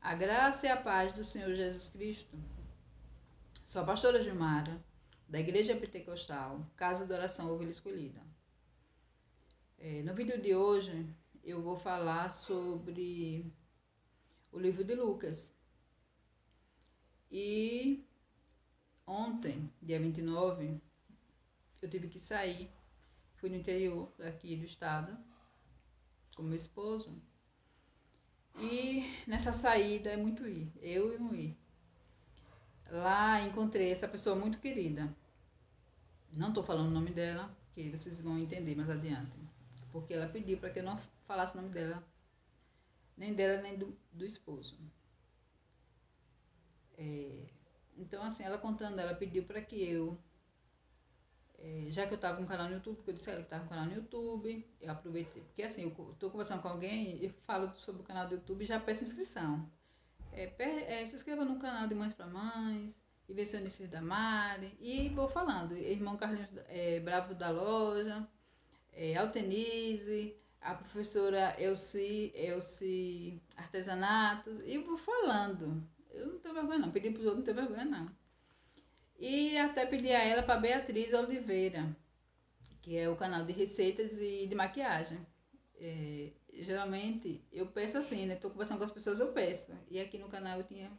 A graça e a paz do Senhor Jesus Cristo. Sou a pastora Gilmara, da Igreja Pentecostal, Casa de Oração Ovelha Escolhida. No vídeo de hoje, eu vou falar sobre o livro de Lucas. E ontem, dia 29, eu tive que sair. Fui no interior daqui do estado, com meu esposo. E nessa saída é muito ir, eu e um ir. Lá encontrei essa pessoa muito querida. Não estou falando o nome dela, que vocês vão entender mais adiante. Porque ela pediu para que eu não falasse o nome dela, nem dela, nem do esposo. Então, assim, ela contando, ela pediu para que eu, já que eu estava com um canal no YouTube, porque eu disse a ela que estava com um canal no YouTube, eu aproveitei. Porque, assim, eu estou conversando com alguém, eu falo sobre o canal do YouTube e já peço inscrição. Se inscreva no canal de Mães para Mães, Invencionistas da Mari, e vou falando, irmão Carlinhos Bravo da Loja, Altenise, a professora Elci Artesanatos, e vou falando. Eu não tenho vergonha não, pedi para os outros, não tenho vergonha não. E até pedi a ela para Beatriz Oliveira, que é o canal de receitas e de maquiagem. Geralmente eu peço assim, né? Tô conversando com as pessoas, eu peço. E aqui no canal eu tinha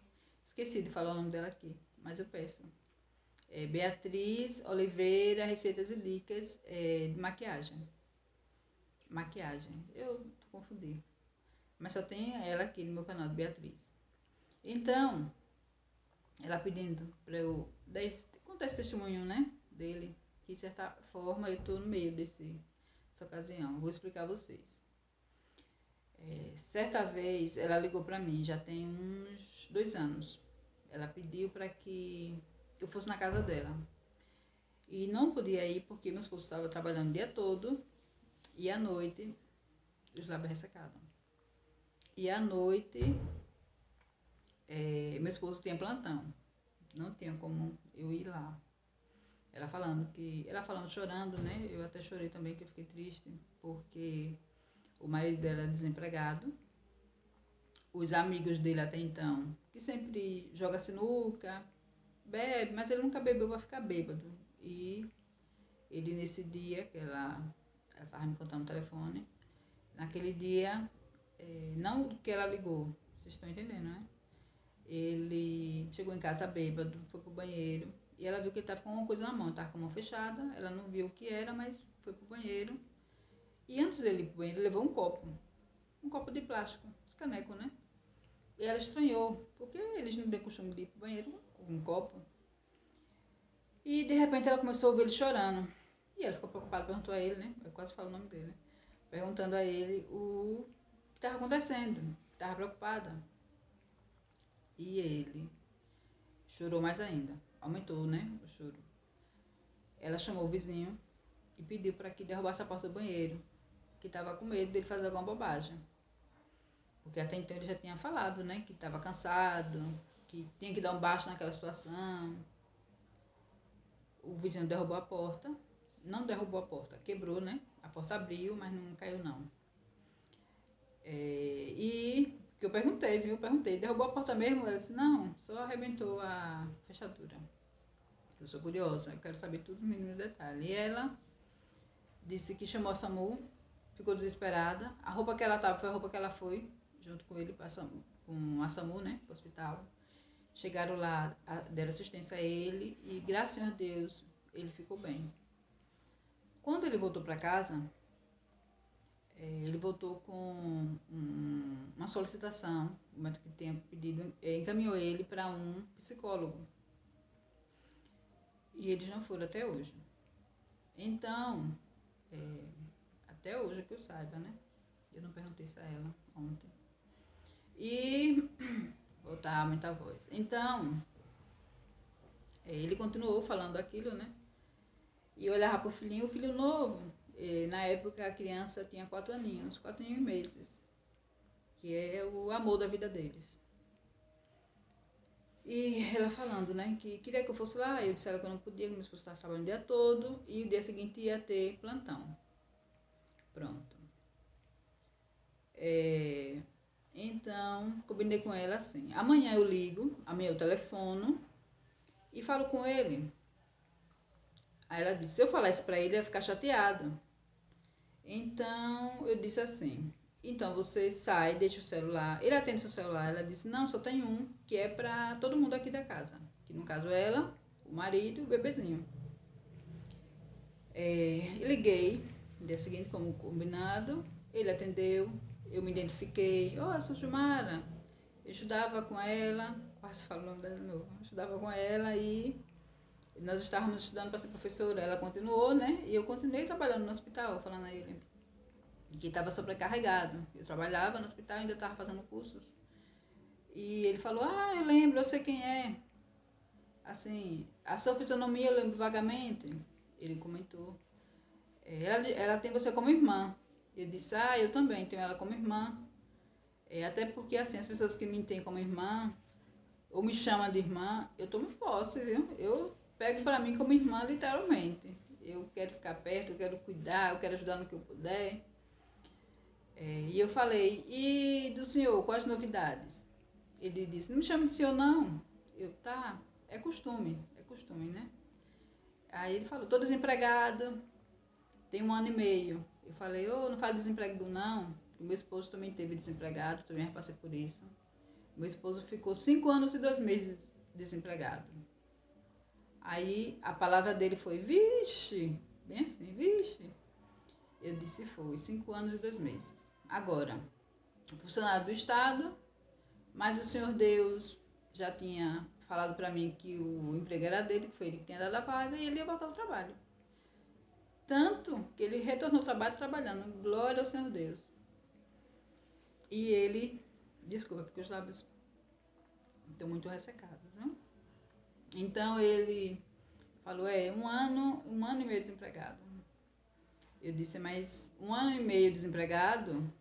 esquecido de falar o nome dela aqui, mas eu peço. Beatriz Oliveira, receitas e dicas de maquiagem. Eu tô confundindo. Mas só tem ela aqui no meu canal de Beatriz. Então, ela pedindo para eu contar esse testemunho, né? Dele, que de certa forma eu tô no meio dessa ocasião. Vou explicar a vocês. Certa vez ela ligou para mim, já tem uns 2 anos. Ela pediu para que eu fosse na casa dela. E não podia ir porque meu esposo estava trabalhando o dia todo e à noite os lábios ressecados. E à noite meu esposo tinha plantão. Não tinha como eu ir lá. Ela falando, chorando, né? Eu até chorei também, que eu fiquei triste, porque o marido dela é desempregado. Os amigos dele até então, que sempre joga sinuca, bebe, mas ele nunca bebeu para ficar bêbado. E ele nesse dia, que ela estava me contando no telefone, naquele dia, não que ela ligou, vocês estão entendendo, né? Ele chegou em casa bêbado, foi pro banheiro, e ela viu que ele estava com uma coisa na mão, estava com a mão fechada, ela não viu o que era, mas foi pro banheiro. E antes dele ir pro banheiro, ele levou um copo de plástico, esse caneco, né? E ela estranhou, porque eles não têm costume de ir pro banheiro com um copo. E de repente ela começou a ouvir ele chorando. E ela ficou preocupada, perguntou a ele, né? Eu quase falo o nome dele. Perguntando a ele o que estava acontecendo. Estava preocupada. E ele chorou mais ainda. Aumentou, né? O choro. Ela chamou o vizinho e pediu para que derrubasse a porta do banheiro, que estava com medo dele fazer alguma bobagem. Porque até então ele já tinha falado, né? Que estava cansado, que tinha que dar um baixo naquela situação. O vizinho derrubou a porta. Não derrubou a porta, quebrou, né? A porta abriu, mas não caiu não. E que eu perguntei, viu? Eu perguntei, derrubou a porta mesmo? Ela disse, não, só arrebentou a fechadura. Eu sou curiosa, eu quero saber tudo no mínimo detalhe. E ela disse que chamou a SAMU, ficou desesperada. A roupa que ela estava foi a roupa que ela foi, junto com ele, com a SAMU, né? Pro hospital. Chegaram lá, deram assistência a ele e, graças a Deus, ele ficou bem. Quando ele voltou para casa, ele voltou com uma solicitação, o médico que tinha pedido, encaminhou ele para um psicólogo. E eles não foram até hoje. Então, até hoje que eu saiba, né? Eu não perguntei isso a ela ontem. E voltar a aumentar a voz. Então, ele continuou falando aquilo, né? E eu olhava pro filhinho, o filho novo. Na época a criança tinha 4 aninhos, 4 aninhos e meses. Que é o amor da vida deles. E ela falando, né, que queria que eu fosse lá. Eu disse a ela que eu não podia, que meu esposo estava trabalhando o dia todo. E o dia seguinte ia ter plantão. Pronto. Então, combinei com ela assim, amanhã eu ligo, amanhã eu telefono e falo com ele. Aí ela disse, se eu falar isso pra ele, ele vai ficar chateado. Então, eu disse assim, então você sai, deixa o celular. Ele atende seu celular. Ela disse, não, só tem um, que é pra todo mundo aqui da casa. Que no caso ela, o marido e o bebezinho. Liguei, no dia seguinte, como combinado. Ele atendeu, eu me identifiquei. Eu sou Gilmara. Eu estudava com ela, quase falo o nome dela de novo. Eu estudava com ela e nós estávamos estudando para ser professora. Ela continuou, né? E eu continuei trabalhando no hospital, falando a ele que estava sobrecarregado. Eu trabalhava no hospital e ainda estava fazendo cursos. E ele falou, eu lembro, eu sei quem é. Assim, a sua fisionomia eu lembro vagamente. Ele comentou. Ela tem você como irmã. Eu disse, eu também tenho ela como irmã. Até porque, assim, as pessoas que me têm como irmã, ou me chamam de irmã, eu tomo posse, viu? Eu pego para mim como irmã, literalmente. Eu quero ficar perto, eu quero cuidar, eu quero ajudar no que eu puder. E eu falei, e do senhor, quais novidades? Ele disse, não me chame de senhor não. Eu, tá, é costume, né? Aí ele falou, tô desempregado, tem 1 ano e meio. Eu falei, não fale desempregado não, que meu esposo também teve desempregado, também passei por isso. Meu esposo ficou 5 anos e 2 meses desempregado. Aí a palavra dele foi, vixe, bem assim, vixe. Eu disse, foi, 5 anos e 2 meses. Agora, funcionário do Estado, mas o Senhor Deus já tinha falado para mim que o emprego era dele, que foi ele que tinha dado a vaga e ele ia voltar ao trabalho. Tanto que ele retornou ao trabalho trabalhando, glória ao Senhor Deus. E ele, desculpa, porque os lábios estão muito ressecados, né? Então ele falou, 1 ano e meio desempregado. Eu disse, mas 1 ano e meio desempregado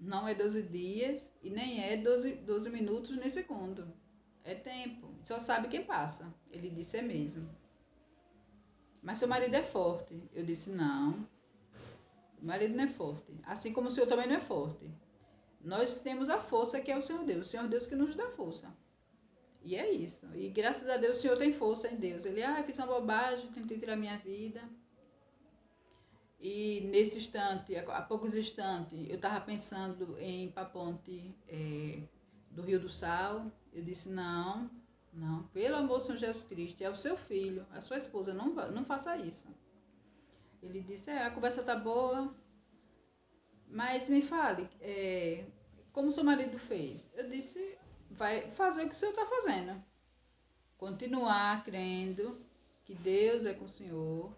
não é 12 dias e nem é 12 minutos nem segundo. É tempo. Só sabe quem passa. Ele disse, é mesmo. Mas seu marido é forte. Eu disse, não. O marido não é forte. Assim como o senhor também não é forte. Nós temos a força que é o Senhor Deus. O Senhor Deus que nos dá força. E é isso. E graças a Deus o Senhor tem força em Deus. Ele, eu fiz uma bobagem, tentei tirar minha vida. E nesse instante, há poucos instantes, eu estava pensando em ir para a ponte do Rio do Sal. Eu disse, não, pelo amor do Senhor Jesus Cristo, é o seu filho, a sua esposa, não faça isso. Ele disse, a conversa tá boa, mas me fale, como seu marido fez? Eu disse, vai fazer o que o senhor está fazendo. Continuar crendo que Deus é com o senhor.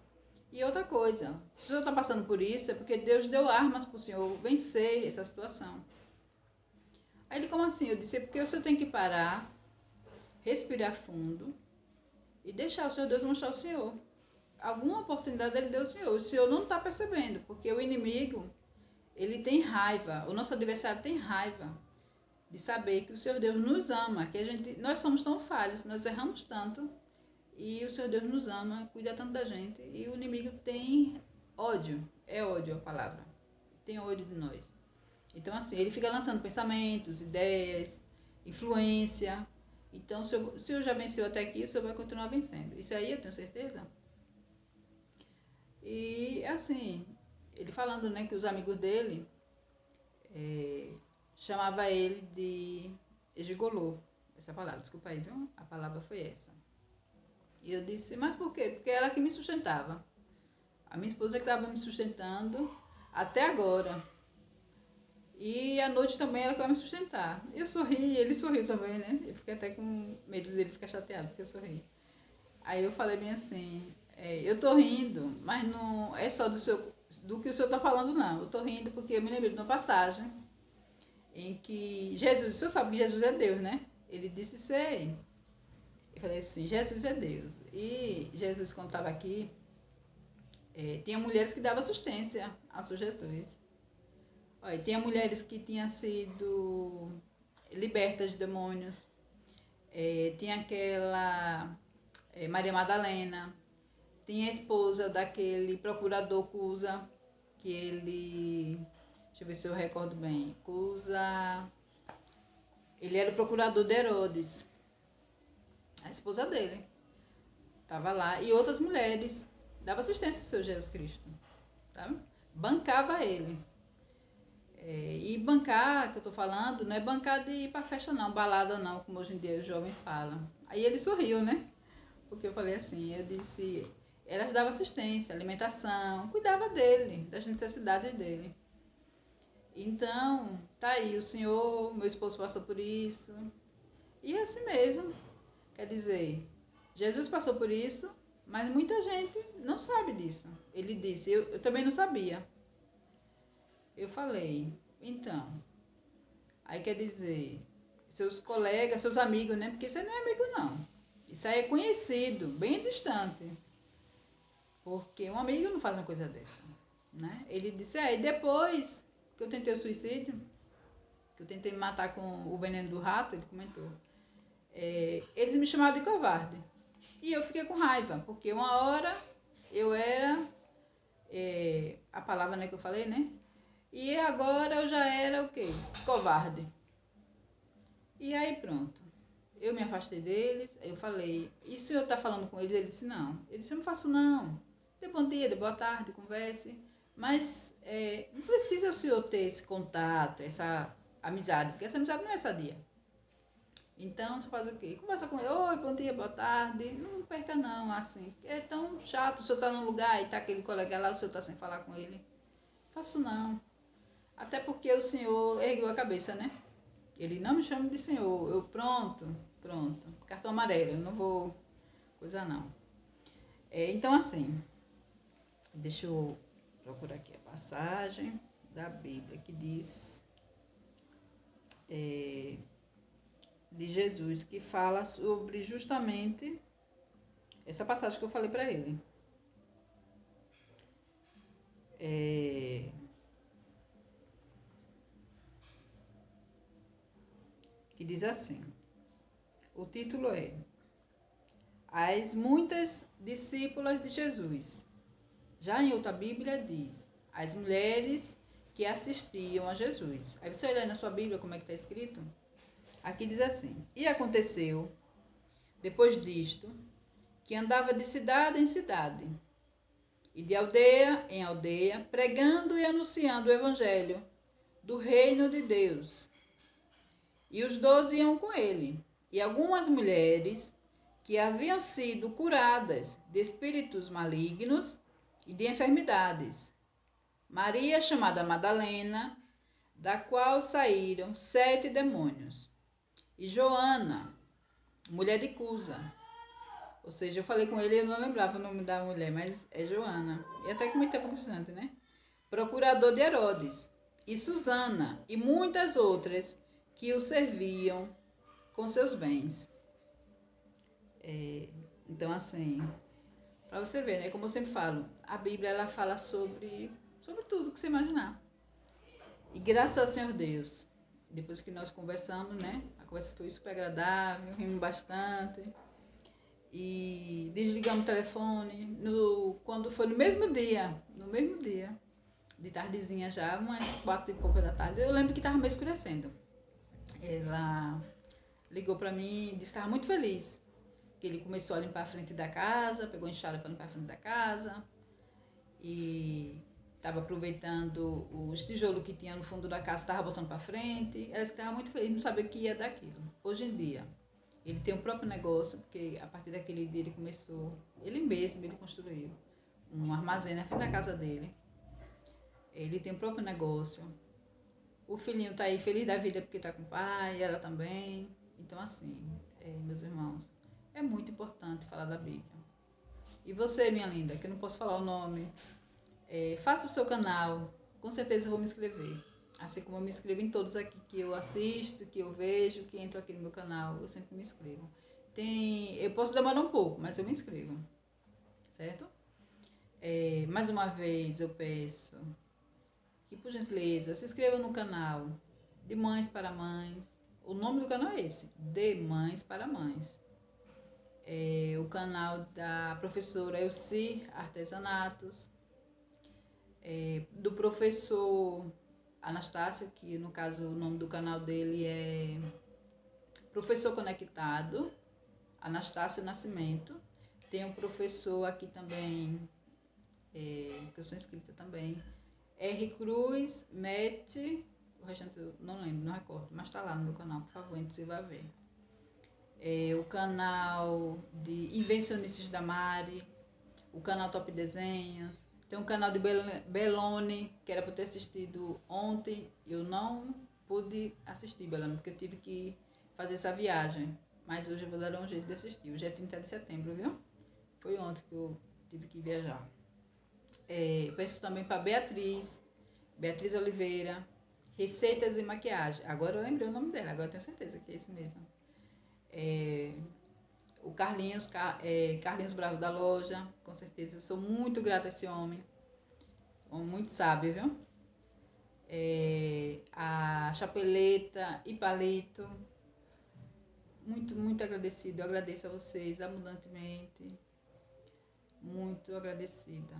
E outra coisa, se o senhor está passando por isso, é porque Deus deu armas para o senhor vencer essa situação. Aí ele, como assim? Eu disse, é porque o senhor tem que parar, respirar fundo e deixar o Senhor Deus mostrar o senhor. Alguma oportunidade ele deu ao senhor. O senhor não está percebendo, porque o inimigo, ele tem raiva, o nosso adversário tem raiva de saber que o Senhor Deus nos ama, que nós somos tão falhos, nós erramos tanto, e o Senhor Deus nos ama, cuida tanto da gente, e o inimigo tem ódio, é ódio a palavra, tem ódio de nós. Então assim, ele fica lançando pensamentos, ideias, influência. Então se o senhor já venceu até aqui, o senhor vai continuar vencendo. Isso aí eu tenho certeza. E assim, ele falando, né, que os amigos dele chamava ele de gigolô. Essa palavra, desculpa aí, viu? A palavra foi essa. E eu disse, mas por quê? Porque ela que me sustentava. A minha esposa que estava me sustentando até agora. E à noite também ela que vai me sustentar. Eu sorri, ele sorriu também, né? Eu fiquei até com medo dele ficar chateado porque eu sorri. Aí eu falei bem assim, eu tô rindo, mas não é só do que o senhor tá falando, não. Eu tô rindo porque eu me lembrei de uma passagem em que Jesus, o senhor sabe que Jesus é Deus, né? Ele disse, sei. Eu falei assim, Jesus é Deus. E Jesus, quando estava aqui, tinha mulheres que davam assistência ao Senhor Jesus. Olha, tinha mulheres que tinham sido libertas de demônios. Tinha aquela Maria Madalena. Tinha a esposa daquele procurador Cusa, que ele... Deixa eu ver se eu recordo bem. Cusa... Ele era o procurador de Herodes, a esposa dele. Estava lá. E outras mulheres. Dava assistência ao Senhor Jesus Cristo. Tá? Bancava ele. E bancar, que eu tô falando, não é bancar de ir pra festa não, balada não, como hoje em dia os jovens falam. Aí ele sorriu, né? Porque eu falei assim, eu disse, elas davam assistência, alimentação, cuidava dele, das necessidades dele. Então, tá aí, o senhor, meu esposo passou por isso. E é assim mesmo. Quer dizer, Jesus passou por isso, mas muita gente não sabe disso. Ele disse, eu também não sabia. Eu falei, então, aí quer dizer, seus colegas, seus amigos, né? Porque isso aí não é amigo não. Isso aí é conhecido, bem distante. Porque um amigo não faz uma coisa dessa, né? Ele disse, e depois que eu tentei o suicídio, que eu tentei me matar com o veneno do rato, ele comentou, eles me chamaram de covarde. E eu fiquei com raiva, porque uma hora eu era, a palavra, né, que eu falei, né? E agora eu já era o quê? Covarde. E aí pronto. Eu me afastei deles, eu falei, e o senhor tá falando com eles? Ele disse, não. Ele disse, eu não faço não. Dê bom dia, dê boa tarde, converse. Mas não precisa o senhor ter esse contato, essa amizade, porque essa amizade não é sadia. Então, você faz o quê? Conversa com ele, oi, bom dia, boa tarde. Não perca não, assim. É tão chato, o senhor tá num lugar e tá aquele colega lá, o senhor tá sem falar com ele. Faço não. Até porque o senhor ergueu a cabeça, né? Ele não me chama de senhor. Eu, pronto. Cartão amarelo, eu não vou coisa não. Então, assim, deixa eu procurar aqui a passagem da Bíblia que diz de Jesus, que fala sobre justamente essa passagem que eu falei para ele. Que diz assim, o título é As muitas discípulas de Jesus. Já em outra Bíblia diz, as mulheres que assistiam a Jesus. Aí você olha aí na sua Bíblia como é que está escrito. Aqui diz assim, e aconteceu, depois disto, que andava de cidade em cidade, e de aldeia em aldeia, pregando e anunciando o evangelho do reino de Deus. E os 12 iam com ele, e algumas mulheres que haviam sido curadas de espíritos malignos e de enfermidades. Maria, chamada Madalena, da qual saíram 7 demônios. E Joana, mulher de Cusa. Ou seja, eu falei com ele e eu não lembrava o nome da mulher, mas é Joana. E até comentei bastante, né? Procurador de Herodes. E Susana, e muitas outras que o serviam com seus bens. Então, assim, para você ver, né? Como eu sempre falo, a Bíblia ela fala sobre tudo que você imaginar. E graças ao Senhor Deus, depois que nós conversamos, né? A conversa foi super agradável, rimos bastante. E desligamos o telefone. Quando foi no mesmo dia, de tardezinha já, umas 4 e pouca da tarde, eu lembro que estava meio escurecendo. Ela ligou para mim e disse que estava muito feliz. Que ele começou a limpar a frente da casa, pegou enxada para limpar a frente da casa. E estava aproveitando os tijolos que tinha no fundo da casa, estava botando para frente. Ela estava muito feliz, não sabia o que ia daquilo. Hoje em dia, ele tem o próprio negócio, porque a partir daquele dia ele começou, ele construiu um armazém na frente da casa dele. Ele tem o próprio negócio. O filhinho está aí feliz da vida porque está com o pai, ela também. Então, assim, meus irmãos, é muito importante falar da Bíblia. E você, minha linda, que eu não posso falar o nome, faça o seu canal, com certeza eu vou me inscrever. Assim como eu me inscrevo em todos aqui que eu assisto, que eu vejo, que entro aqui no meu canal, eu sempre me inscrevo. Eu posso demorar um pouco, mas eu me inscrevo, certo? Mais uma vez eu peço que, por gentileza, se inscreva no canal de Mães para Mães. O nome do canal é esse, De Mães para Mães. O canal da professora Elci Artesanatos, do professor Anastácio, que no caso o nome do canal dele é Professor Conectado, Anastácio Nascimento. Tem um professor aqui também, que eu sou inscrita também, R. Cruz, Mete, o restante eu não lembro, não recordo, mas está lá no meu canal, por favor, você vai ver. O canal de Invencionistas da Mari, o canal Top Desenhos, tem um canal de Belone, que era para ter assistido ontem, eu não pude assistir, Belone, porque eu tive que fazer essa viagem, mas hoje eu vou dar um jeito de assistir, hoje é 30 de setembro, viu? Foi ontem que eu tive que viajar. Peço também para Beatriz Oliveira, Receitas e Maquiagem. Agora eu lembrei o nome dela, agora eu tenho certeza que é esse mesmo. O Carlinhos Bravo da loja, com certeza. Eu sou muito grata a esse homem muito sábio, viu? A Chapeleta e Palito, muito agradecido. Eu agradeço a vocês abundantemente. Muito agradecida.